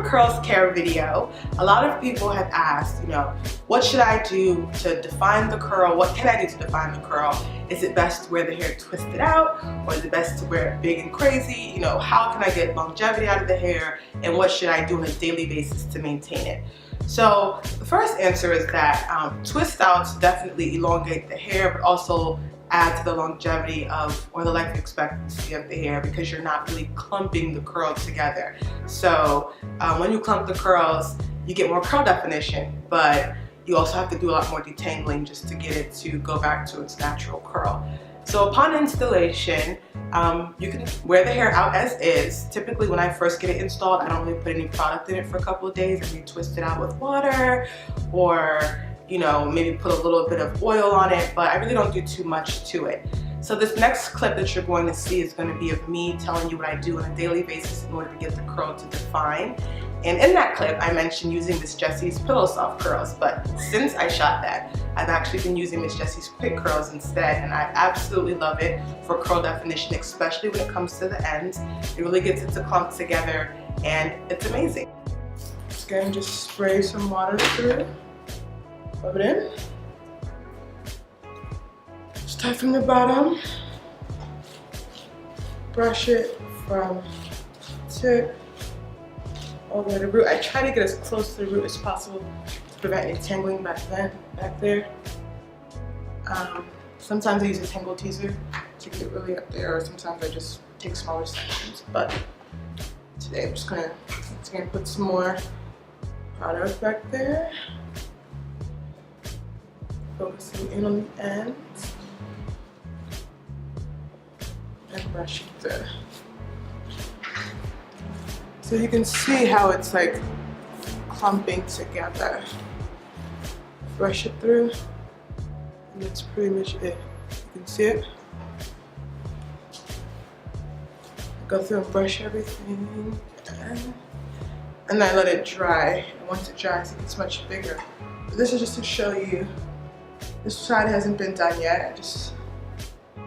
curls care video, a lot of people have asked, what should I do to define the curl? What can I do to define the curl? Is it best to wear the hair twisted out, or is it best to wear it big and crazy? How can I get longevity out of the hair, and what should I do on a daily basis to maintain it? So the first answer is that twist outs definitely elongate the hair, but also add to the longevity of, or the life expectancy of the hair, because you're not really clumping the curl together. So when you clump the curls, you get more curl definition, but you also have to do a lot more detangling just to get it to go back to its natural curl. So upon installation, you can wear the hair out as is. Typically when I first get it installed, I don't really put any product in it for a couple of days, and we twist it out with water, or maybe put a little bit of oil on it, but I really don't do too much to it. So this next clip that you're going to see is going to be of me telling you what I do on a daily basis in order to get the curl to define. And in that clip, I mentioned using Miss Jessie's Pillow Soft Curls, but since I shot that, I've actually been using Miss Jessie's Quick Curls instead, and I absolutely love it for curl definition, especially when it comes to the ends. It really gets it to clump together, and it's amazing. Again, just spray some water through it. Rub it in. Start from the bottom. Brush it from tip all the way to the root. I try to get as close to the root as possible to prevent any tangling back there. Sometimes I use a tangle teaser to get it really up there, or sometimes I just take smaller sections. But today I'm just gonna put some more product back there. Focusing in on the ends and brushing through. So you can see how it's like clumping together. Brush it through, and that's pretty much it. You can see it. Go through and brush everything, and I let it dry. And once it dries, it gets much bigger. But this is just to show you. This side hasn't been done yet. I just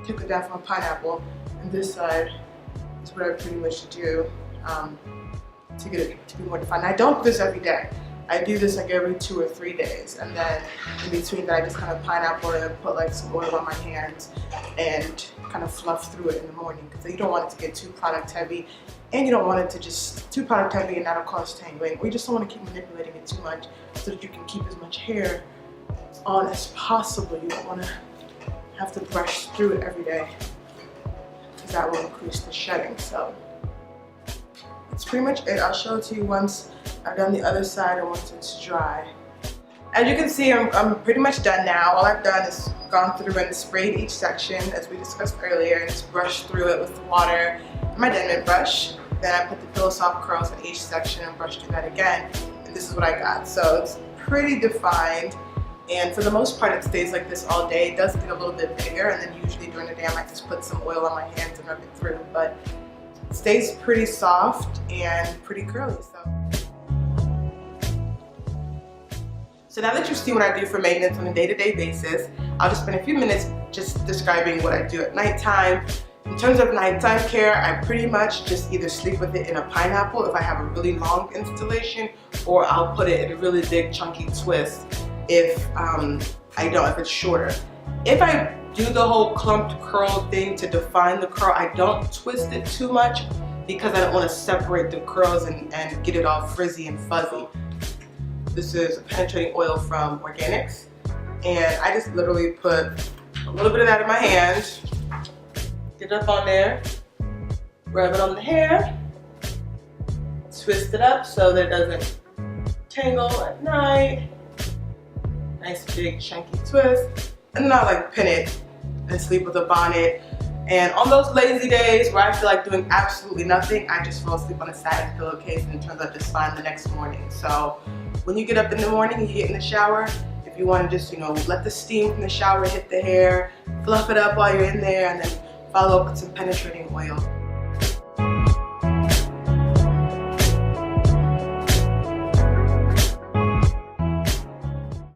took it down from a pineapple, and this side is what I pretty much do to get it to be more defined. I don't do this every day. I do this like every 2 or 3 days, and then in between that I just kind of pineapple it and put like some oil on my hands and kind of fluff through it in the morning, because you don't want it to get too product heavy, and you don't want it to just too product heavy and that'll cause tangling, or you just don't want to keep manipulating it too much so that you can keep as much hair on as possible. You don't want to have to brush through it every day, because that will increase the shedding. So that's pretty much it. I'll show it to you once I've done the other side and once it's dry. As you can see, I'm pretty much done now. All I've done is gone through and sprayed each section as we discussed earlier, and just brushed through it with the water and my Denman brush. Then I put the Pillow Soft Curls in each section and brushed through that again, and this is what I got. So it's pretty defined. And for the most part, it stays like this all day. It does get a little bit bigger, and then usually during the day I might just put some oil on my hands and rub it through. But it stays pretty soft and pretty curly. So now that you've seen what I do for maintenance on a day-to-day basis, I'll just spend a few minutes just describing what I do at nighttime. In terms of nighttime care, I pretty much just either sleep with it in a pineapple if I have a really long installation, or I'll put it in a really big chunky twist if if it's shorter. If I do the whole clumped curl thing to define the curl, I don't twist it too much, because I don't want to separate the curls and get it all frizzy and fuzzy. This is a penetrating oil from Organics, and I just literally put a little bit of that in my hand, get it up on there, rub it on the hair, twist it up so that it doesn't tangle at night. Nice big chunky twist, and then I pin it and sleep with a bonnet. And on those lazy days where I feel like doing absolutely nothing, I just fall asleep on a satin pillowcase, and it turns out just fine the next morning. So when you get up in the morning and you get in the shower, if you want to just let the steam from the shower hit the hair, fluff it up while you're in there, and then follow up with some penetrating oil.